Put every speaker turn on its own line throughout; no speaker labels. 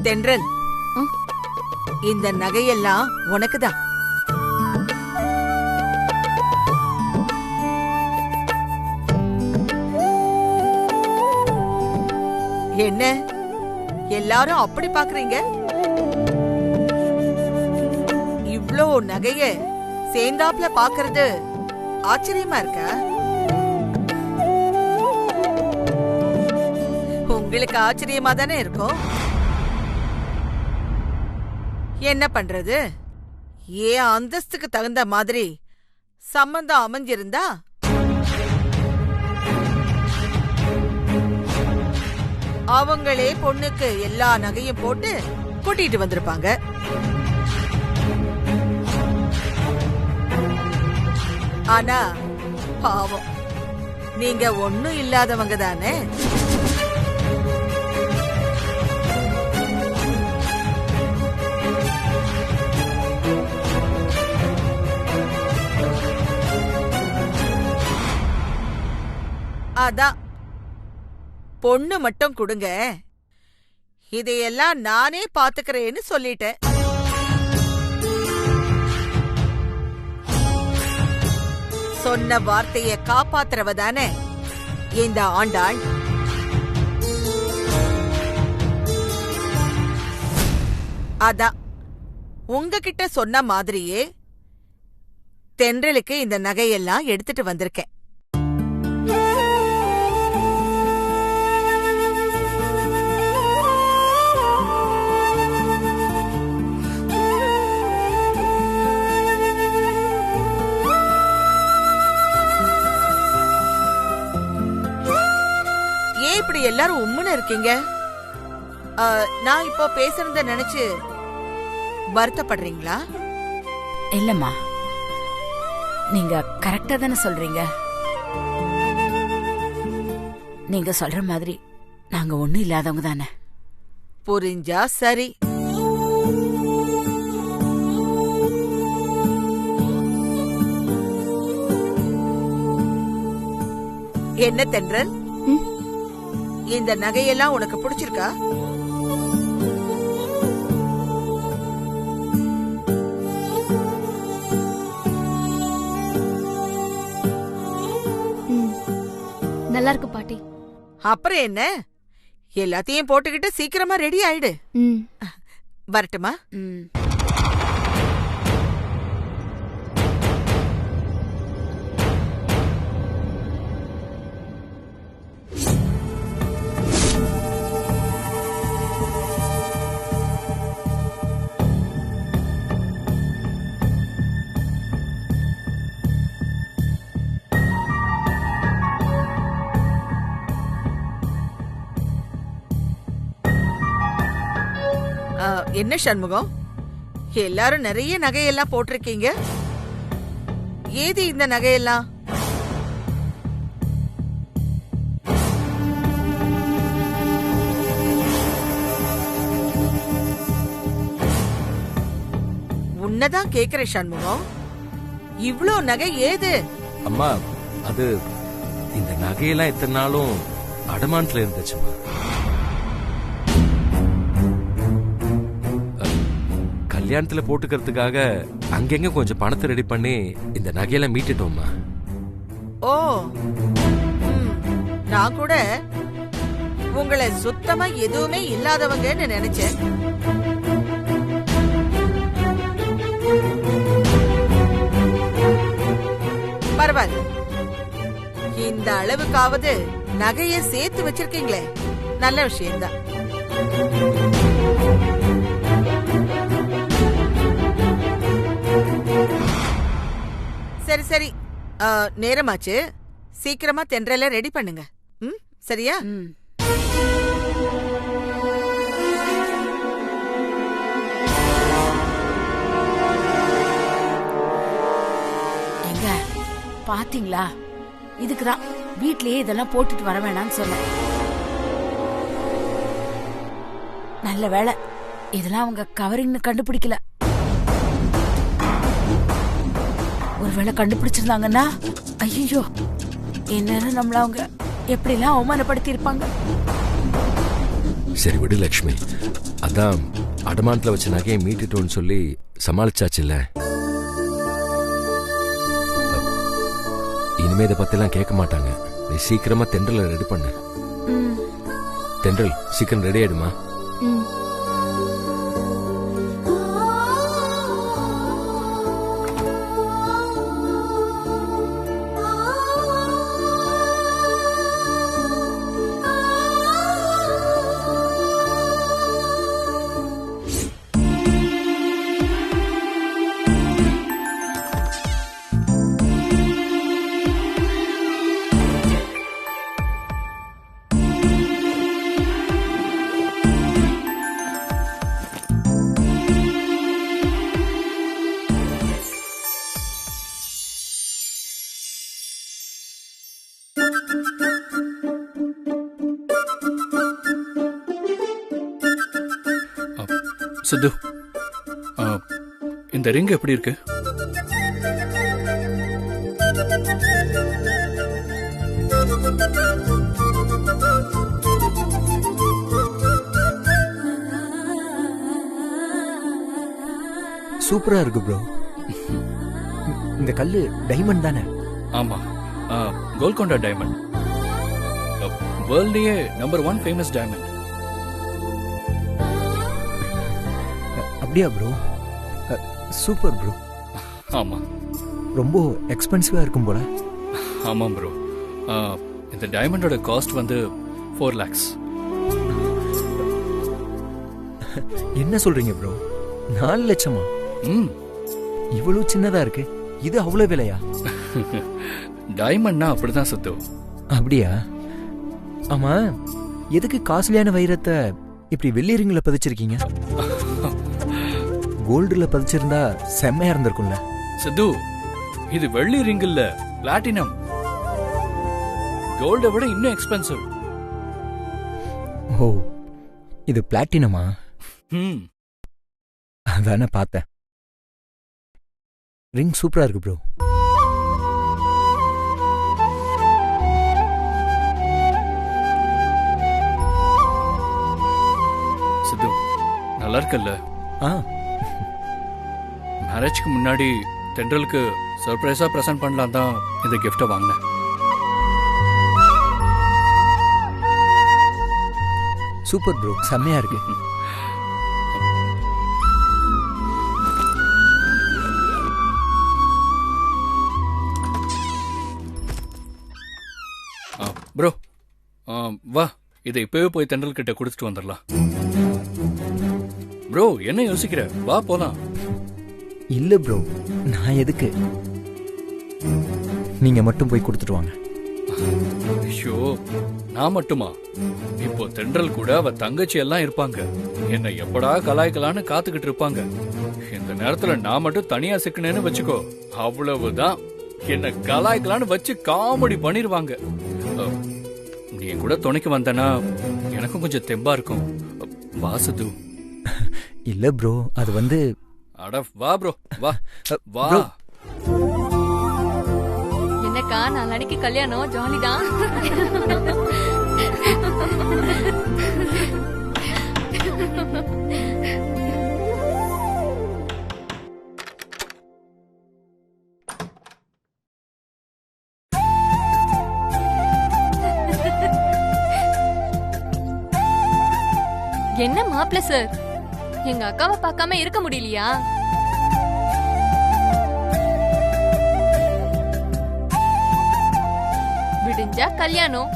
தென்றல், இந்த நகையெல்லாம் உனக்குதான். என்ன எல்லாரும் அப்படி பாக்குறீங்க? இவ்ளோ நகைய சேர்ந்தாப்ல பாக்குறது ஆச்சரியமா இருக்கா? உங்களுக்கு ஆச்சரியமா தானே இருக்கும். என்ன பண்றது, ஏன் அந்தஸ்துக்கு தகுந்த மாதிரி சம்பந்தம் அமைஞ்சிருந்தா அவங்களே பொண்ணுக்கு எல்லா நகையும் போட்டு கூட்டிட்டு வந்திருப்பாங்க. ஆனா பாவம், நீங்க ஒண்ணும் இல்லாதவங்க தானே. அதான் பொண்ணு மட்டும் கொடுங்க, இதையெல்லாம் நானே பாத்துக்கிறேன்னு சொல்லிட்டேன். சொன்ன வார்த்தைய காப்பாத்துறவ தானே இந்த ஆண்டாள். அதான் உங்ககிட்ட சொன்ன மாதிரியே தென்றலுக்கு இந்த நகையெல்லாம் எடுத்துட்டு வந்திருக்கேன். இப்படி எல்லாரும் உம்முன்னு இருக்கீங்க. நான் இப்போ பேசுறத நினைச்சு வருத்தப்படுறீங்களா?
இல்லம்மா, நீங்க கரெக்டா தானே சொல்றீங்க. நீங்க சொல்ற மாதிரி நாங்க ஒண்ணும் இல்லாதவங்க தானே.
புரிஞ்சா சரி. என்ன தென்றல், இந்த நகையெல்லாம் உனக்கு பிடிச்சிருக்கா?
நல்லா இருக்கு பாட்டி.
அப்புறம் என்ன, எல்லாத்தையும் போட்டுக்கிட்டு சீக்கிரமா ரெடி ஆயிடு. வரட்டுமா? என்ன சண்முகம், எல்லாரும் நிறைய நகையெல்லாம் போட்டிருக்கீங்க. ஏது இந்த நகையெல்லாம்? உன்னதான் கேக்குற சண்முகம், இவ்ளோ நகை ஏது?
அம்மா, அது இந்த நகையெல்லாம் எத்தனை நாளும் அடமானத்துல இருந்துச்சுமா. கல்யாணத்துல போட்டுக்கிறதுக்காக அங்கங்க கொஞ்சம் பணத்தை ரெடி பண்ணி இந்த நகையெல்லாம் மீட்டுட்டோம்மா.
ஓ, நான் கூட உங்களை சுத்தமா எதுவுமே இல்லாதவங்கன்னு நினைச்சேன். பரவாயில்ல, இந்த அளவுக்காவது நகைய சேர்த்து வச்சிருக்கீங்களே, நல்ல விஷயம்தான். சரி சரி, நேரமாச்சு, சீக்கிரமா தென்றல ரெடி பண்ணுங்க. சரியா?
எங்க பாத்தீங்களா, இதுக்குதான் வீட்லயே இதெல்லாம் போட்டுட்டு வர வேணாம்னு சொன்னேன். நல்ல வேளை இதெல்லாம் அவங்க கவரிங்னு கண்டுபிடிக்கல. ஒருவேளை கண்டுபிடிச்சிருந்தாங்கன்னா ஐயோ, என்னன்னு நம்மள அவங்க எப்படி எல்லாம் அவமானப்படுத்தி இருப்பாங்க.
சரி விடு லட்சுமி, அதான் அடமானத்துல வச்ச நகையை மீட்டுட்டோன்னு சொல்லி சமாளிச்சாச்சுல்ல. இனிமே இதை பத்திலாம் கேட்க மாட்டாங்க. நீ சீக்கிரமா தென்றலை ரெடி பண்ணு. தென்றல் சீக்கிரம் ரெடி ஆயிடுமா?
சித்து, இந்த ரிங் எப்படி இருக்கு?
சூப்பரா இருக்கு ப்ரோ. இந்த கல்லு டைமண்ட் தானே?
ஆமா, கோல்கொண்டா டைமண்ட். வேர்ல்ட்லயே நம்பர் 1 ஃபேமஸ் டைமண்ட்.
அப்படியா ப்ரோ? Super bro.
ஆமா,
ரொம்ப எக்ஸ்பென்சிவா இருக்கும் போல.
ஆமாம் ப்ரோ. இந்த டைமண்டோட காஸ்ட் வந்து 4 lakhs.
என்ன சொல்றீங்க ப்ரோ? 4 லட்சமா? இவ்வளவு சின்னதா இருக்கு. இது அவ்வளவு விலையா?
டைமண்ட்னா அப்படிதான் சித்து.
அப்படியா? ஆமா, எதுக்கு காஸ்ட்லியான வைரத்தை இப்படி வெள்ளி ரிங்ல பதிச்சிருக்கீங்க? கோல்டுல பதிச்சிருந்தா செம்மையா இருந்திருக்கும்ல.
சித்து, இது வெள்ளி ரிங் இல்ல, பிளாட்டினம். கோல்ட விட இன்னும் எக்ஸ்பென்சிவ்.
ஓ, இது பிளாட்டினமா? அதானே பார்த்தேன். ரிங் சூப்பரா இருக்கு ப்ரோ.
சித்து, நல்லா இருக்குல்ல? மேரேஜ்க்கு முன்னாடி தென்றலுக்கு சர்ப்ரைஸா பிரசன்ட் பண்ணலாம் தான் இந்த கிஃப்ட வாங்கினேன்.
சூப்பர் ப்ரோ, செம்மையா இருக்கு.
ப்ரோ, வா, இதை இப்பவே போய் தென்றல் கிட்ட கொடுத்துட்டு வந்துடலாம். ப்ரோ, என்ன யோசிக்கிற? வா போலாம்.
இல்ல ப்ரோ, நான் எதுக்கு? நீங்க மட்டும் போய் கொடுத்துட்டு வாங்க.
ஐயோ, நான் மட்டுமா? இப்போ தென்றல் கூட அவ தங்கச்சி எல்லாம் இருப்பாங்க. என்ன எப்படா கலாய்க்கலான்னு காத்துக்கிட்டு இருப்பாங்க. இந்த நேரத்துல நான் மட்டும் தனியா சிக்கனேன்னு வச்சுக்கோ, அவ்வளவுதான். என்ன கலாய்க்கலான்னு வச்சு காமெடி பண்ணிருவாங்க. நீ என் கூட துணைக்கு வந்தனா எனக்கும் கொஞ்சம் தெம்பா இருக்கும். வாசுது.
இல்ல ப்ரோ, அது வந்து
அட வா ப்ரோ, வா வா.
என்னக்கா, நாளைக்கு கல்யாணம், ஜாலிதான். என்ன மாப்பிள்ள சார், எங்க அக்காவை பார்க்காம இருக்க முடியலையா? விடிஞ்சா கல்யாணம்,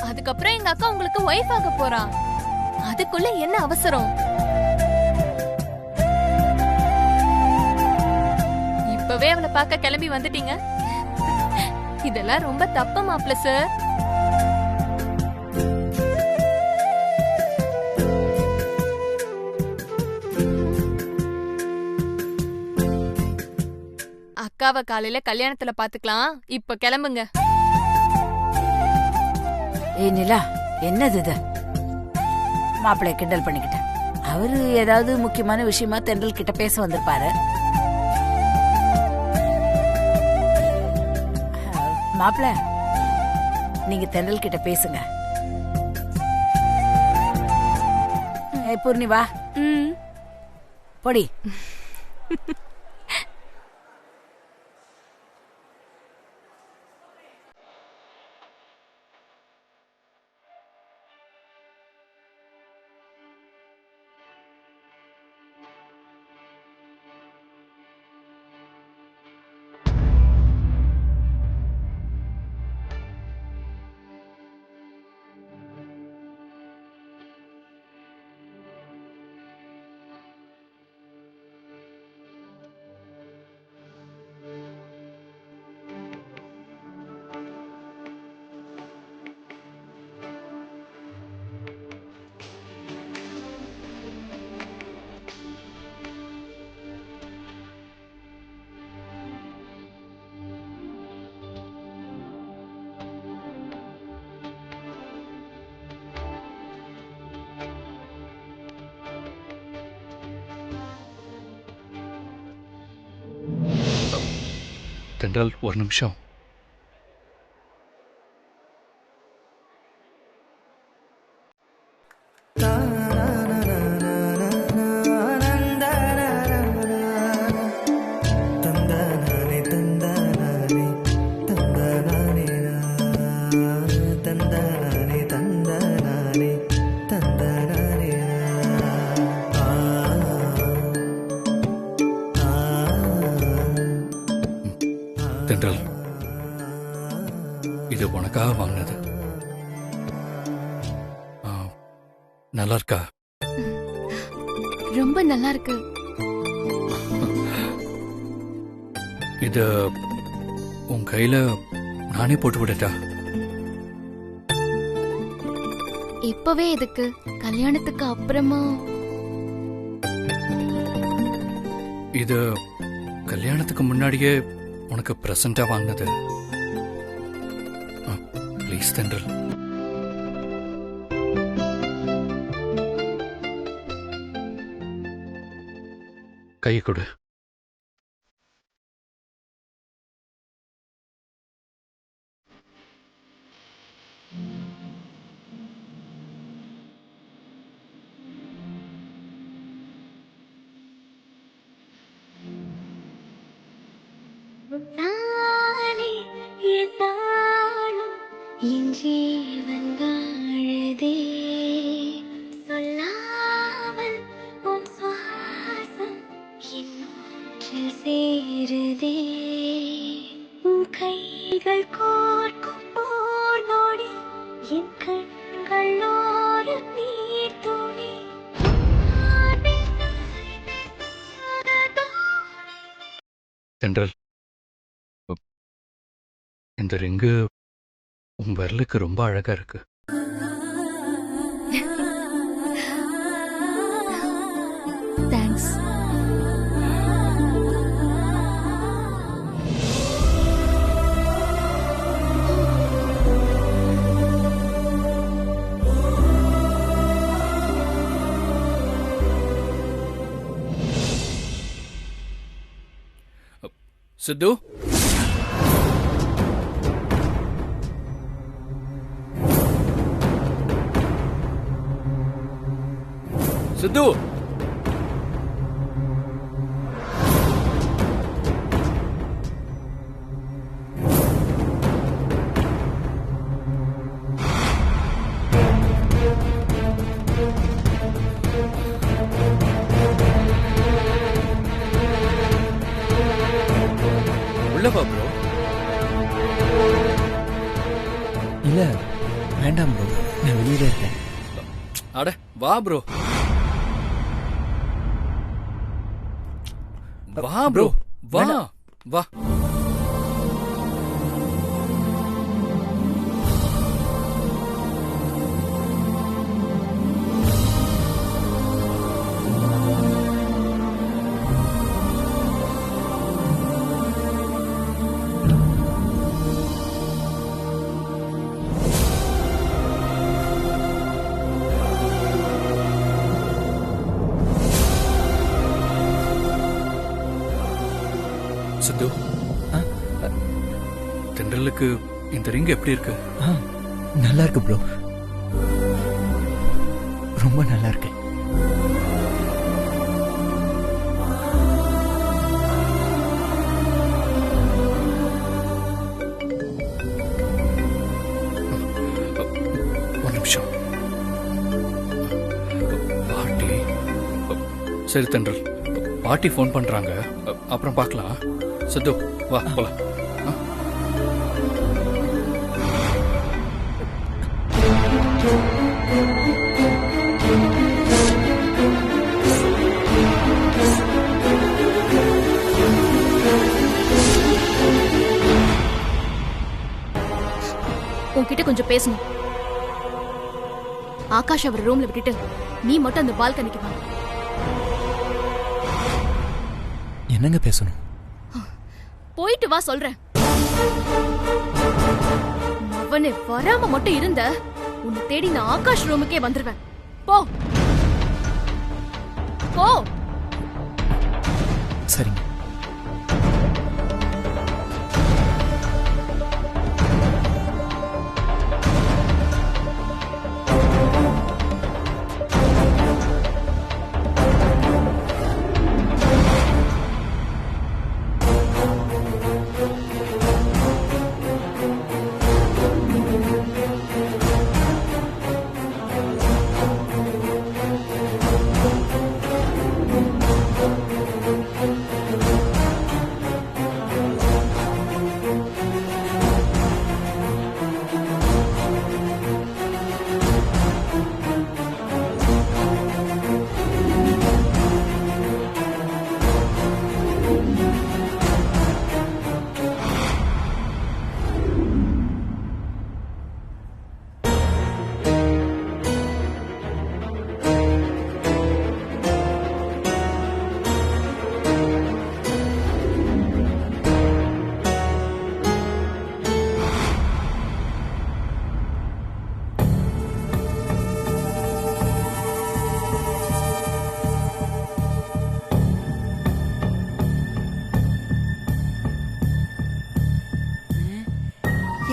அதுக்கப்புறம் எங்க அக்கா உங்களுக்கு ஒய்ஃப் ஆக போறா. அதுக்குள்ள என்ன அவசரம்? இப்பவே அவளை பார்க்க கிளம்பி வந்துட்டீங்க. இதெல்லாம் ரொம்ப தப்பு மாப்பிள்ள சார். அக்காவை காலையில கல்யாணத்துல பாத்துக்கலாம், இப்ப கிளம்புங்க.
ஏய் நிலா, என்னது இது? மாப்பிள்ளை கிண்டல் பண்ணிக்கிட்டேன். அவரு ஏதாவது முக்கியமான விஷயமா தென்றல் கிட்ட பேச வந்திருப்பாரு. மாப்பிள்ள, நீங்க தென்றல் கிட்ட பேசுங்க. பூர்ணி வா பொடி.
தென்றல் ஒரு நிமிஷம். தென்றல், இது உனக்காக வாங்கினது. நல்லா இருக்கா?
ரொம்ப நல்லா இருக்கு.
இது உன் கையில நானே போட்டு விடட்டா?
இப்பவே எதுக்கு? கல்யாணத்துக்கு அப்புறமா.
இது கல்யாணத்துக்கு முன்னாடியே உனக்கு பிரசண்டா வாங்கினது. ப்ளீஸ் தென்றல். கை கொடு.
என் ஜீவன் வாழுதே சொல்லாமல் உன் சுவாசம் என் மூச்சில் சேருதே உன் கைகள் கோர்க்கும் போர் நொடி என் கண்கள் ஒரு நீர் துளி
தென்றல், இந்த ரிங்கு உன் விரலுக்கு ரொம்ப அழகா இருக்கு.
தேங்க்ஸ்.
சித்து, சித்து, உள்ள வா ப்ரோ.
இல்ல வேண்டாம் ப்ரோ, நான் வெளியில இருக்கேன்.
அட வா ப்ரோ. வா ப்ரோ, வா வா. சித்து, தென்றலுக்கு இந்த ரிங் எப்படி இருக்கு?
நல்லா இருக்கு ப்ரோ, ரொம்ப நல்லா இருக்கு.
சரி தென்றல், பாட்டி ஃபோன் பண்றாங்க, அப்புறம் பார்க்கலாம். சித்து வா போலாம்.
உன்கிட்ட கொஞ்சம் பேசணும். ஆகாஷ் அவர் ரூம்ல விட்டுட்டு நீ மட்டும் அந்த பால்கனிக்கு வா.
என்னங்க பேசணும்?
போயிட்டு வா சொல்றேன். அவனை வராம மட்டும் இருந்த உன்னை தேடி நான் ஆகாஷ் ரூமுக்கே வந்துருவேன். போ போ.
சரிங்க.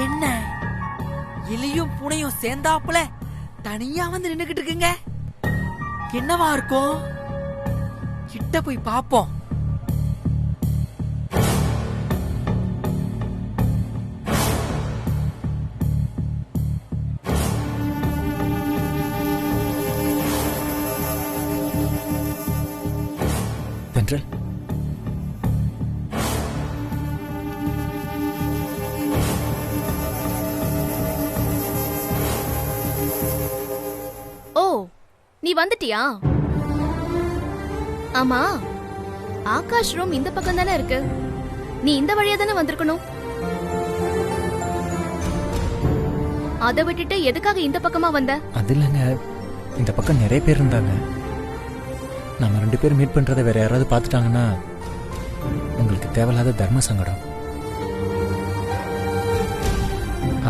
என்ன எலியும் பூனையும் சேர்ந்தாப்புல தனியா வந்து நின்னுகிட்டு இருக்குங்க. என்னவா இருக்கும்? கிட்ட போய் பாப்போம்.
தென்றல்,
ஓ, நீ வந்துட்டியா? ஆமா, ஆகாஷ் ரூம் இந்த பக்கம் தானே இருக்கு. நீ இந்த வழியா தானே வந்திருக்கணும். அதை விட்டுட்டு எதுக்காக இந்த பக்கமா வந்த?
அது இல்லைங்க, இந்த பக்கம் நிறைய பேர் இருந்தாங்க. நம்ம 2 பேரும் மீட் பண்றதை வேற யாராவது பார்த்துட்டாங்கன்னா உங்களுக்கு தேவையில்லாத தர்ம சங்கடம்.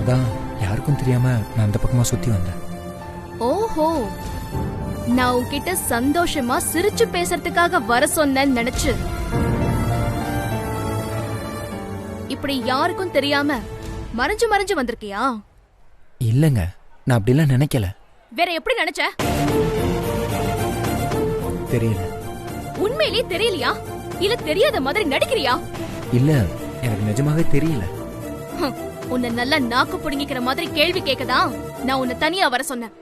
அதான் யாருக்கும் தெரியாம நான் அந்த பக்கமா சுத்தி வந்தேன்.
ஓஹோ, நான் உன்கிட்ட சந்தோஷமா சிரிச்சு பேசுறதுக்காக வர சொன்னேன்னு நினைச்சு இப்படி யாருக்கும் தெரியாம மறைஞ்சு மறைஞ்சு வந்திருக்கியா?
இல்லைங்க, நான் அப்படிலாம் நினைக்கல.
வேற எப்படி நினைச்ச?
தெரியல.
உண்மையிலேயே தெரியலையா இல்ல தெரியாத மாதிரி நடிக்கிறியா?
இல்ல, எனக்கு நிஜமாவே தெரியல.
ஹம், உன்னை நல்லா நாக்கு புடுங்கிக்கிற மாதிரி கேள்வி கேட்கதா நான் உன்னை தனியா வர சொன்னேன்.